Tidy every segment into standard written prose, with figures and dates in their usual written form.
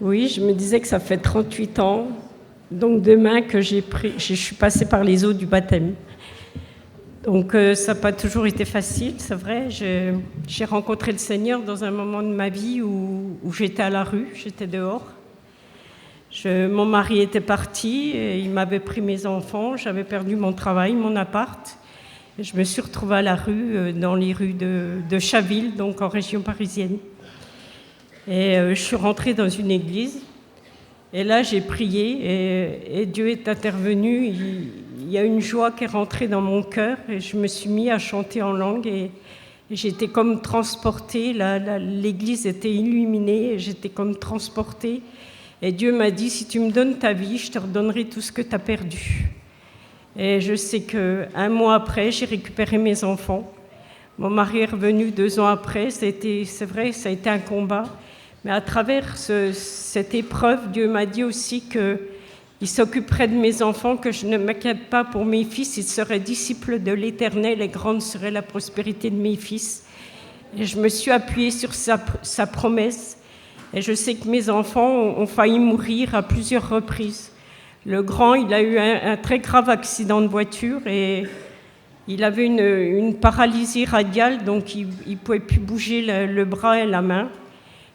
Oui, je me disais que ça fait 38 ans, donc demain que je suis passée par les eaux du baptême. Donc ça n'a pas toujours été facile, c'est vrai. J'ai rencontré le Seigneur dans un moment de ma vie où j'étais à la rue, j'étais dehors. Mon mari était parti, et il m'avait pris mes enfants, j'avais perdu mon travail, mon appart. Et je me suis retrouvée à la rue, dans les rues de Chaville, donc en région parisienne. Et je suis rentrée dans une église, et là j'ai prié, et Dieu est intervenu. Il y a une joie qui est rentrée dans mon cœur, et je me suis mis à chanter en langue, et j'étais comme transportée. L'église était illuminée, et j'étais comme transportée. Et Dieu m'a dit, si tu me donnes ta vie, je te redonnerai tout ce que tu as perdu. Et je sais qu'un mois après, j'ai récupéré mes enfants. Mon mari est revenu 2 ans après. C'est vrai, ça a été un combat. Mais à travers cette épreuve, Dieu m'a dit aussi qu'il s'occuperait de mes enfants, que je ne m'inquiète pas pour mes fils. Ils seraient disciples de l'Éternel et grande serait la prospérité de mes fils. Et je me suis appuyée sur sa promesse. Et je sais que mes enfants ont failli mourir à plusieurs reprises. Le grand, il a eu un très grave accident de voiture et il avait une paralysie radiale, donc il ne pouvait plus bouger le bras et la main.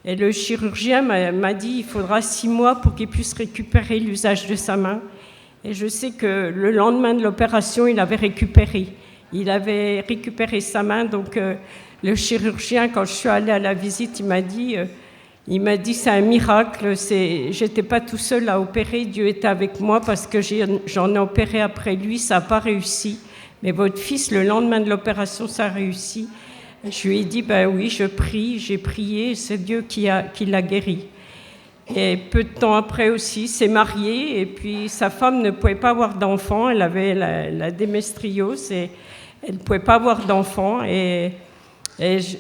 Et le chirurgien m'a dit qu'il faudra 6 mois pour qu'il puisse récupérer l'usage de sa main. Et je sais que le lendemain de l'opération, il avait récupéré sa main. Donc le chirurgien, quand je suis allée à la visite, il m'a dit c'est un miracle, j'étais pas tout seul à opérer, Dieu était avec moi parce que j'en ai opéré après lui, ça n'a pas réussi. Mais votre fils, le lendemain de l'opération, ça a réussi. Je lui ai dit, ben oui, j'ai prié, c'est Dieu qui l'a guéri. Et peu de temps après aussi, s'est marié, et puis sa femme ne pouvait pas avoir d'enfant, elle avait la déméstriose, et elle ne pouvait pas avoir d'enfant, et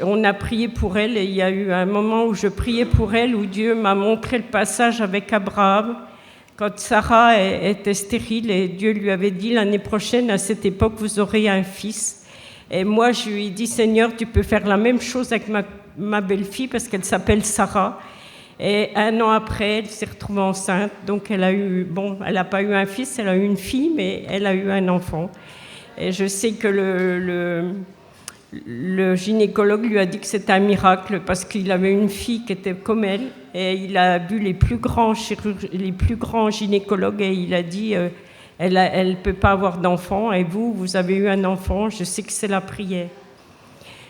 on a prié pour elle, et il y a eu un moment où je priais pour elle, où Dieu m'a montré le passage avec Abraham, quand Sarah était stérile, et Dieu lui avait dit, l'année prochaine, à cette époque, vous aurez un fils. Et moi, je lui ai dit, Seigneur, tu peux faire la même chose avec ma belle-fille, parce qu'elle s'appelle Sarah. Et 1 an après, elle s'est retrouvée enceinte, donc elle n'a pas eu un fils, elle a eu une fille, mais elle a eu un enfant. Et je sais que le gynécologue lui a dit que c'était un miracle parce qu'il avait une fille qui était comme elle, et il a vu les plus grands gynécologues, et il a dit elle ne peut pas avoir d'enfant, et vous avez eu un enfant. Je sais que c'est la prière.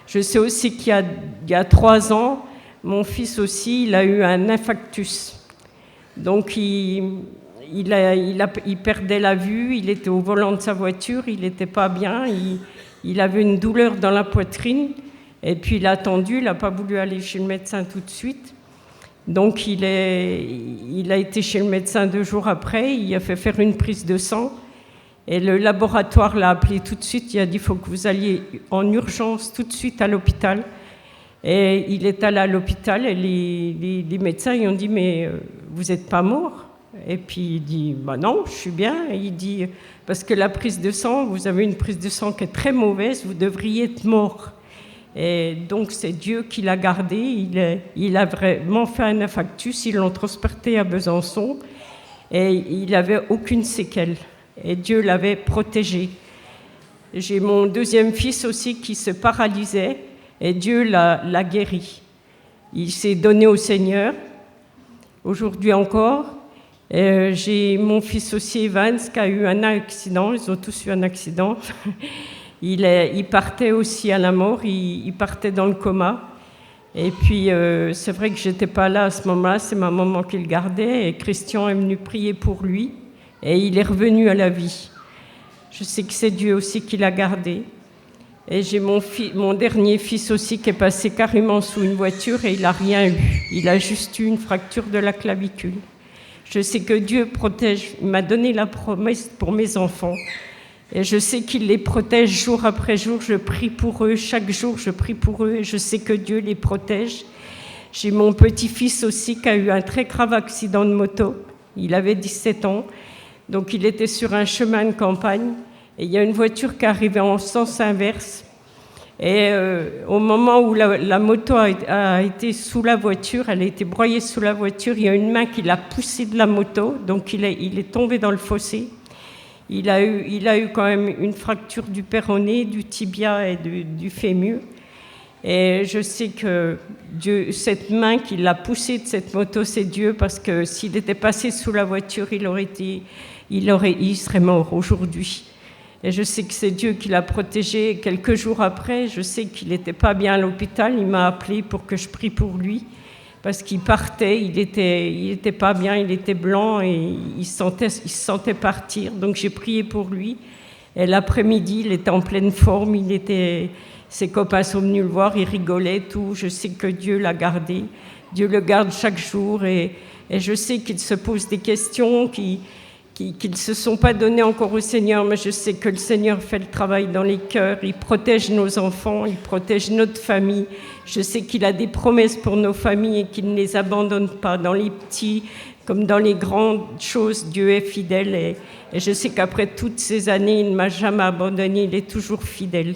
Je sais aussi qu'il y a 3 ans, mon fils aussi, il a eu un infarctus. Donc il perdait la vue, il était au volant de sa voiture, il n'était pas bien, il avait une douleur dans la poitrine, et puis il a attendu, il n'a pas voulu aller chez le médecin tout de suite. Donc il a été chez le médecin 2 jours après, il a fait faire une prise de sang, et le laboratoire l'a appelé tout de suite, il a dit il faut que vous alliez en urgence tout de suite à l'hôpital. Et il est allé à l'hôpital, et les médecins ils ont dit mais vous n'êtes pas mort? Et puis il dit bah non, je suis bien. Et il dit parce que la prise de sang, vous avez une prise de sang qui est très mauvaise, vous devriez être mort. Et donc c'est Dieu qui l'a gardé, il a vraiment fait un infarctus, ils l'ont transporté à Besançon et il n'avait aucune séquelle. Et Dieu l'avait protégé. J'ai mon 2e fils aussi qui se paralysait, et Dieu l'a guéri. Il s'est donné au Seigneur, aujourd'hui encore. J'ai mon fils aussi, Evans, qui a eu un accident, ils ont tous eu un accident. Il partait aussi à la mort, il partait dans le coma. Et puis, c'est vrai que je n'étais pas là à ce moment-là, c'est ma maman qui le gardait, et Christian est venu prier pour lui, et il est revenu à la vie. Je sais que c'est Dieu aussi qui l'a gardé. Et j'ai mon dernier fils aussi qui est passé carrément sous une voiture, et il n'a rien eu. Il a juste eu une fracture de la clavicule. Je sais que Dieu protège, il m'a donné la promesse pour mes enfants. Et je sais qu'il les protège jour après jour, je prie pour eux, chaque jour je prie pour eux, et je sais que Dieu les protège. J'ai mon petit-fils aussi qui a eu un très grave accident de moto, il avait 17 ans, donc il était sur un chemin de campagne, et il y a une voiture qui arrivait en sens inverse, Et au moment où la moto a été sous la voiture, elle a été broyée sous la voiture, il y a une main qui l'a poussé de la moto, donc il est tombé dans le fossé. Il a eu quand même une fracture du péroné, du tibia et du fémur. Et je sais que Dieu, cette main qui l'a poussé de cette moto, c'est Dieu, parce que s'il était passé sous la voiture, il serait mort aujourd'hui. Et je sais que c'est Dieu qui l'a protégé. Quelques jours après, je sais qu'il n'était pas bien à l'hôpital. Il m'a appelé pour que je prie pour lui, parce qu'il partait, il était pas bien, il était blanc et il se sentait partir. Donc j'ai prié pour lui. Et l'après-midi, il était en pleine forme, ses copains sont venus le voir, ils rigolaient, tout. Je sais que Dieu l'a gardé. Dieu le garde chaque jour. Et je sais qu'il se pose des questions qui ne se sont pas données encore au Seigneur, mais je sais que le Seigneur fait le travail dans les cœurs. Il protège nos enfants, il protège notre famille. Je sais qu'il a des promesses pour nos familles et qu'il ne les abandonne pas. Dans les petits comme dans les grandes choses, Dieu est fidèle. Et je sais qu'après toutes ces années, il ne m'a jamais abandonné, il est toujours fidèle.